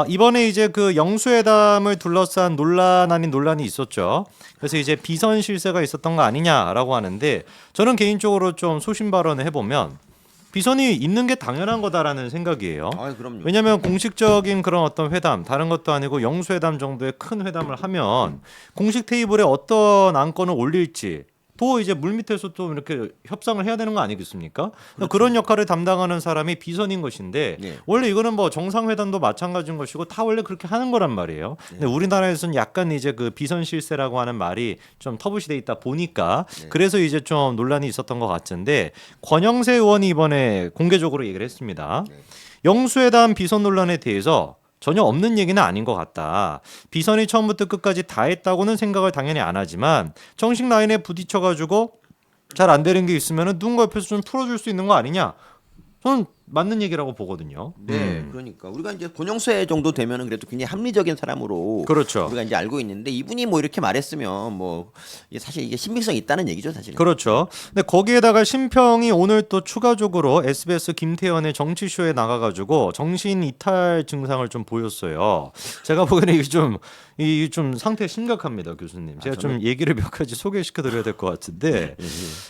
이번에 이제 그 영수회담을 둘러싼 논란 아닌 논란이 있었죠. 그래서 이제 비선 실세가 있었던 거 아니냐라고 하는데 저는 개인적으로 좀 소신 발언을 해보면 비선이 있는 게 당연한 거다라는 생각이에요. 그럼요. 왜냐하면 공식적인 그런 어떤 회담, 다른 것도 아니고 영수회담 정도의 큰 회담을 하면 공식 테이블에 어떤 안건을 올릴지 또 이제 물밑에서 또 이렇게 협상을 해야 되는 거 아니겠습니까? 그렇죠. 그런 역할을 담당하는 사람이 비선인 것인데 네. 원래 이거는 뭐 정상회담도 마찬가지인 것이고 다 원래 그렇게 하는 거란 말이에요. 근데 우리나라에서는 약간 이제 그 비선 실세라고 하는 말이 좀 터부시돼 있다 보니까 그래서 이제 좀 논란이 있었던 것 같은데 권영세 의원이 이번에 공개적으로 얘기를 했습니다. 영수회담 비선 논란에 대해서 전혀 없는 얘기는 아닌 것 같다. 비선이 처음부터 끝까지 다 했다고는 생각을 당연히 안 하지만 정식 라인에 부딪혀가지고 잘 안 되는 게 있으면 누군가 옆에서 좀 풀어줄 수 있는 거 아니냐. 저는 맞는 얘기라고 보거든요. 네, 그러니까 우리가 이제 권영세 정도 되면은 그래도 굉장히 합리적인 사람으로 그렇죠. 우리가 이제 알고 있는데 이분이 뭐 이렇게 말했으면 뭐 이게 사실 이게 신빙성이 있다는 얘기죠, 사실은. 그렇죠. 근데 거기에다가 심평이 오늘 또 추가적으로 SBS 김태현의 정치쇼에 나가가지고 정신 이탈 증상을 좀 보였어요. 제가 보기에는 이게 좀 상태 심각합니다, 교수님. 제가 좀 얘기를 몇 가지 소개시켜드려야 될 것 같은데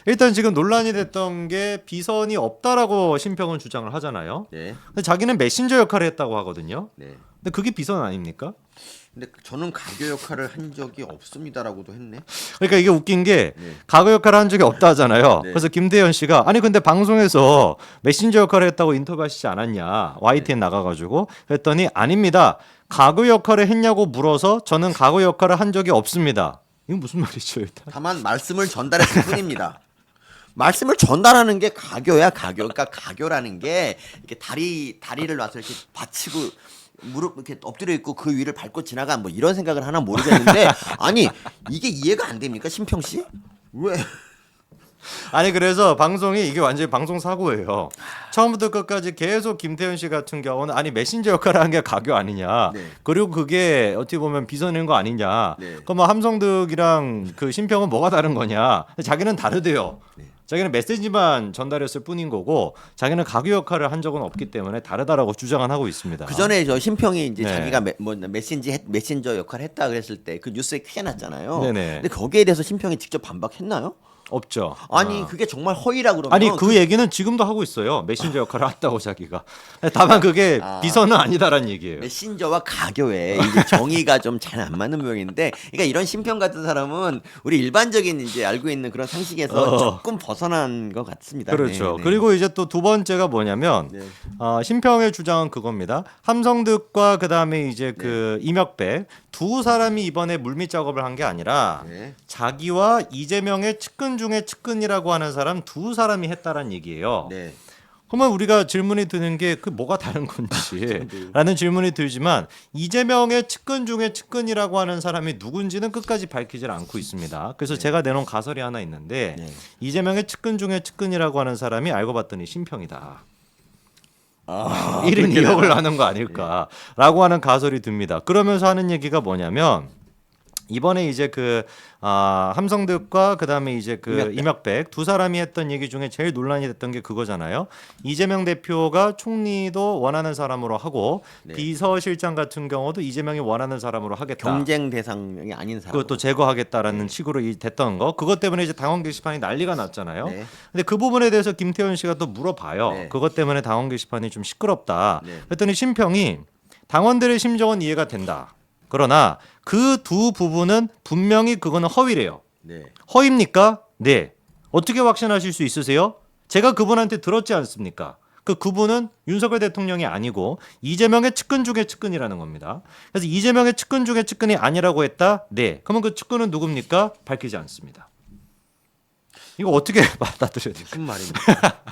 일단 지금 논란이 됐던 게 비선이 없다라고 심평은 주장을 하잖아요. 네. 근데 자기는 메신저 역할을 했다고 하거든요. 네. 근데 그게 비선 아닙니까? 근데 저는 가교 역할을 한 적이 없습니다라고도 했네. 그러니까 이게 웃긴 게 가거 역할을 한 적이 없다 하잖아요. 네. 그래서 김대현 씨가 아니 근데 방송에서 메신저 역할을 했다고 인터뷰하시지 않았냐. YTN 나가가지고 그랬더니 아닙니다. 가거 역할을 했냐고 물어서 저는 가거 역할을 한 적이 없습니다. 이건 무슨 말이죠 일단? 다만 말씀을 전달했을 뿐입니다. 말씀을 전달하는 게 가교야, 가교. 그러니까 가교라는 게 이렇게 다리를 놔서 이렇게 받치고 무릎 이렇게 엎드려 있고 그 위를 밟고 지나간 뭐 이런 생각을 하나 모르겠는데 아니 이게 이해가 안 됩니까, 심평 씨? 왜? 아니 그래서 방송이 이게 완전히 방송 사고예요. 처음부터 끝까지 계속 김태현 씨 같은 경우는 아니 메신저 역할을 한 게 가교 아니냐. 네. 그리고 그게 어떻게 보면 비선인 거 아니냐. 네. 그럼 뭐 함성득이랑 그 심평은 뭐가 다른 거냐. 근데 자기는 다르대요. 자기는 메시지만 전달했을 뿐인 거고 자기는 가교 역할을 한 적은 없기 때문에 다르다라고 주장은 하고 있습니다. 그 전에 저 심평이 이제 네. 자기가 메신저 역할 했다 그랬을 때 그 뉴스에 크게 났잖아요. 네네. 근데 거기에 대해서 심평이 직접 반박했나요? 없죠. 아니 그게 정말 허위라 그러면 아니 그 얘기는 지금도 하고 있어요. 메신저 역할을 했다고 자기가. 다만 그게 비선은 아니다라는 얘기예요. 메신저와 가교에 이제 정의가 좀 잘 안 맞는 모양인데, 그러니까 이런 심평 같은 사람은 우리 일반적인 이제 알고 있는 그런 상식에서 조금 벗어난 것 같습니다. 그렇죠. 네, 네. 그리고 이제 또 두 번째가 뭐냐면 네. 심평의 주장은 그겁니다. 함성득과 그다음에 이제 그 이명백 두 사람이 이번에 물밑 작업을 한 게 아니라 네. 자기와 이재명의 측근 중에 측근이라고 하는 사람 두 사람이 했다라는 얘기예요. 네. 그러면 우리가 질문이 드는 게 그 뭐가 다른 건지라는 질문이 들지만 이재명의 측근 중에 측근이라고 하는 사람이 누군지는 끝까지 밝히질 않고 있습니다. 그래서 제가 내놓은 가설이 하나 있는데 네. 이재명의 측근 중에 측근이라고 하는 사람이 알고 봤더니 심평이다. 1인 그렇게 2역을 하는 거 아닐까라고 하는 가설이 듭니다. 그러면서 하는 얘기가 뭐냐면 이번에 이제 그 함성득과 그다음에 이제 그 이명백 두 사람이 했던 얘기 중에 제일 논란이 됐던 게 그거잖아요. 이재명 대표가 총리도 원하는 사람으로 하고 비서실장 같은 경우도 이재명이 원하는 사람으로 하겠다. 경쟁 대상이 아닌 사람. 그것도 제거하겠다라는 식으로 됐던 거. 그것 때문에 이제 당원 게시판이 난리가 났잖아요. 네. 근데 그 부분에 대해서 김태현 씨가 또 물어봐요. 네. 그것 때문에 당원 게시판이 좀 시끄럽다. 네. 그랬더니 심평이 당원들의 심정은 이해가 된다. 그러나 그 두 부분은 분명히 그거는 허위래요. 네. 허위입니까? 네. 어떻게 확신하실 수 있으세요? 제가 그분한테 들었지 않습니까? 그분은 윤석열 대통령이 아니고 이재명의 측근 중에 측근이라는 겁니다. 그래서 이재명의 측근 중에 측근이 아니라고 했다? 네. 그러면 그 측근은 누굽니까? 밝히지 않습니다. 이거 어떻게 받아들여야 될까요? 무슨 말입니까?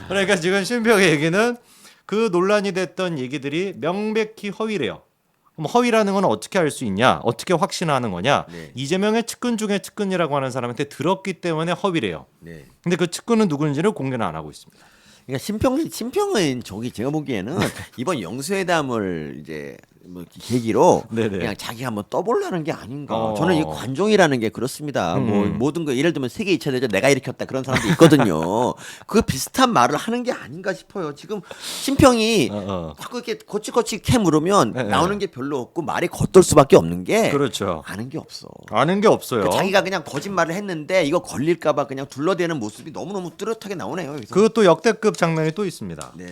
그러니까 지금 심평의 얘기는 그 논란이 됐던 얘기들이 명백히 허위래요. 그럼 허위라는 건 어떻게 알 수 있냐? 어떻게 확신하는 거냐? 네. 이재명의 측근 중에 측근이라고 하는 사람한테 들었기 때문에 허위래요. 네. 근데 그 측근은 누군지를 공개는 안 하고 있습니다. 그러니까 심평은 저기 제가 보기에는 이번 영수회담을 이제 뭐 계기로 네네. 그냥 자기가 한번 떠보려는 게 아닌가. 어. 저는 이 관종이라는 게 그렇습니다. 뭐 모든 거 예를 들면 세계 2차 대전 내가 일으켰다 그런 사람도 있거든요. 그 비슷한 말을 하는 게 아닌가 싶어요. 지금 심평이 자꾸 이렇게 거치거치 캐 물으면 네. 나오는 게 별로 없고 말이 겉돌 수밖에 없는 게 그렇죠. 아는 게 없어. 아는 게 없어요. 그러니까 자기가 그냥 거짓말을 했는데 이거 걸릴까봐 그냥 둘러대는 모습이 너무너무 뚜렷하게 나오네요. 여기서. 그것도 역대급 장면이 또 있습니다. 네.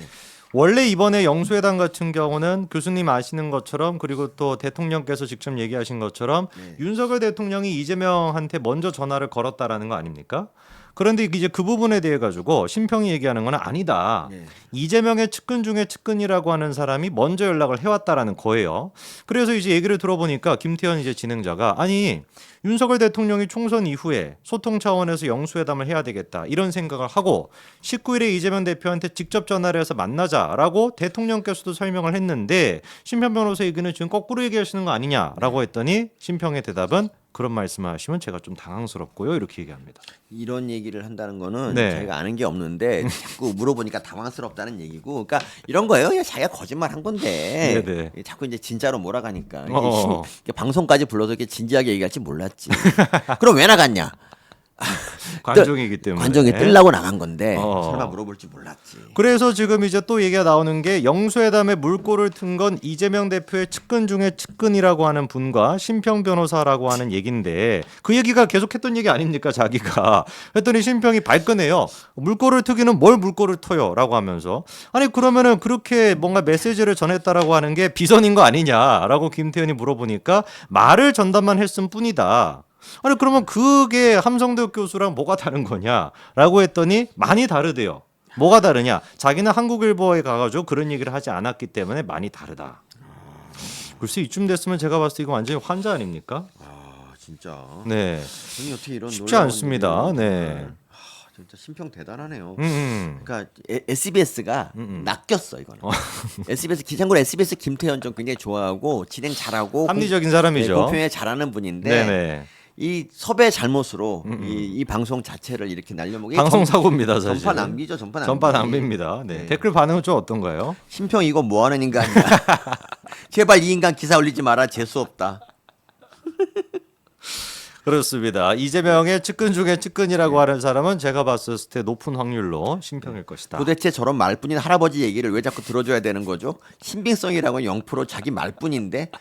원래 이번에 영수회담 같은 경우는 교수님 아시는 것처럼 그리고 또 대통령께서 직접 얘기하신 것처럼 네. 윤석열 대통령이 이재명한테 먼저 전화를 걸었다라는 거 아닙니까? 그런데 이제 그 부분에 대해 가지고 심평이 얘기하는 건 아니다. 네. 이재명의 측근 중에 측근이라고 하는 사람이 먼저 연락을 해왔다라는 거예요. 그래서 이제 얘기를 들어보니까 김태현 이제 진행자가 아니 윤석열 대통령이 총선 이후에 소통 차원에서 영수회담을 해야 되겠다 이런 생각을 하고 19일에 이재명 대표한테 직접 전화를 해서 만나자라고 대통령께서도 설명을 했는데 심평 변호사 얘기는 지금 거꾸로 얘기하시는 거 아니냐라고 했더니 심평의 대답은 그런 말씀을 하시면 제가 좀 당황스럽고요 이렇게 얘기합니다. 이런 얘기를 한다는 거는 네. 자기가 아는 게 없는데 자꾸 물어보니까 당황스럽다는 얘기고, 그러니까 이런 거예요. 그냥 자기가 거짓말 한 건데 네네. 자꾸 이제 진짜로 몰아가니까 이게 어어. 이게 방송까지 불러서 이렇게 진지하게 얘기할지 몰랐지. 그럼 왜 나갔냐? 관종이기 때문에. 관종이 뜰라고 나간 건데 어. 설마 물어볼지 몰랐지. 그래서 지금 이제 또 얘기가 나오는 게 영수회담에 물꼬를 튼 건 이재명 대표의 측근 중에 측근이라고 하는 분과 심평 변호사라고 하는 얘기인데 그 얘기가 계속했던 얘기 아닙니까 자기가. 했더니 심평이 발끈해요. 물꼬를 트기는 뭘 물꼬를 터요라고 하면서 아니 그러면은 그렇게 뭔가 메시지를 전했다라고 하는 게 비선인 거 아니냐라고 김태현이 물어보니까 말을 전달만 했을 뿐이다. 아니 그러면 그게 함성대 교수랑 뭐가 다른 거냐라고 했더니 많이 다르대요. 뭐가 다르냐? 자기는 한국일보에 가가지고 그런 얘기를 하지 않았기 때문에 많이 다르다. 글쎄 이쯤 됐으면 제가 봤을 때 이거 완전히 환자 아닙니까? 아 진짜. 네, 아니, 어떻게 이런 쉽지 놀라운 않습니다. 일을 네. 정말. 진짜 심평 대단하네요. 음. 그러니까 SBS가 낚였어 이거는. SBS 참고로 SBS 김태현 좀 굉장히 좋아하고 진행 잘하고 합리적인 사람이죠. 공평에 잘하는 분인데 네네. 이 섭외 잘못으로 이 방송 자체를 이렇게 날려먹기 방송 사고입니다 사실. 전파 낭비죠. 전파 낭비. 전파 낭비입니다. 네. 네. 댓글 반응은 좀 어떤가요? 심평 이거 뭐 하는 인간이야. 제발 이 인간 기사 올리지 마라. 재수 없다. 그렇습니다. 이재명의 측근 중에 측근이라고 하는 사람은 제가 봤을 때 높은 확률로 심평일 것이다. 도대체 저런 말뿐인 할아버지 얘기를 왜 자꾸 들어줘야 되는 거죠? 신빙성이라고 0% 자기 말뿐인데.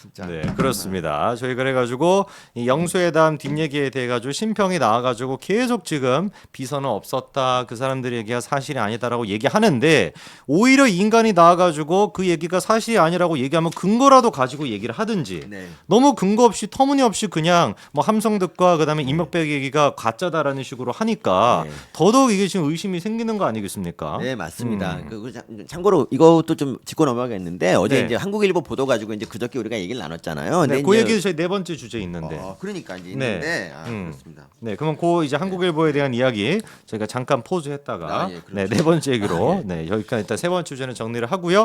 진짜. 네, 그렇습니다. 저희 그래가지고 이 영수회담 뒷얘기에 대해 가지고 심평이 나와가지고 계속 지금 비선은 없었다, 그 사람들의 얘기가 사실이 아니다라고 얘기하는데 오히려 인간이 나와가지고 그 얘기가 사실이 아니라고 얘기하면 근거라도 가지고 얘기를 하든지 네. 너무 근거 없이 터무니없이 그냥 뭐 함성득과 그다음에 이명박 얘기가 가짜다라는 식으로 하니까 네. 더더욱 이게 지금 의심이 생기는 거 아니겠습니까? 네 맞습니다. 참고로 이것도 좀 짚고 넘어가겠는데 어제 네. 이제 한국일보 보도 가지고 이제 그저께 우리가 얘기를 나눴잖아요. 네, 근데 그 이제 얘기 저희 네 번째 주제 있는데. 그러니까 이제 네. 있는데 음. 그렇습니다. 네, 그러면 그 이제 한국일보에 대한 이야기 저희가 잠깐 포즈했다가 아, 예, 그렇죠. 네 번째 얘기로 네 여기까지 일단 세 번째 주제는 정리를 하고요.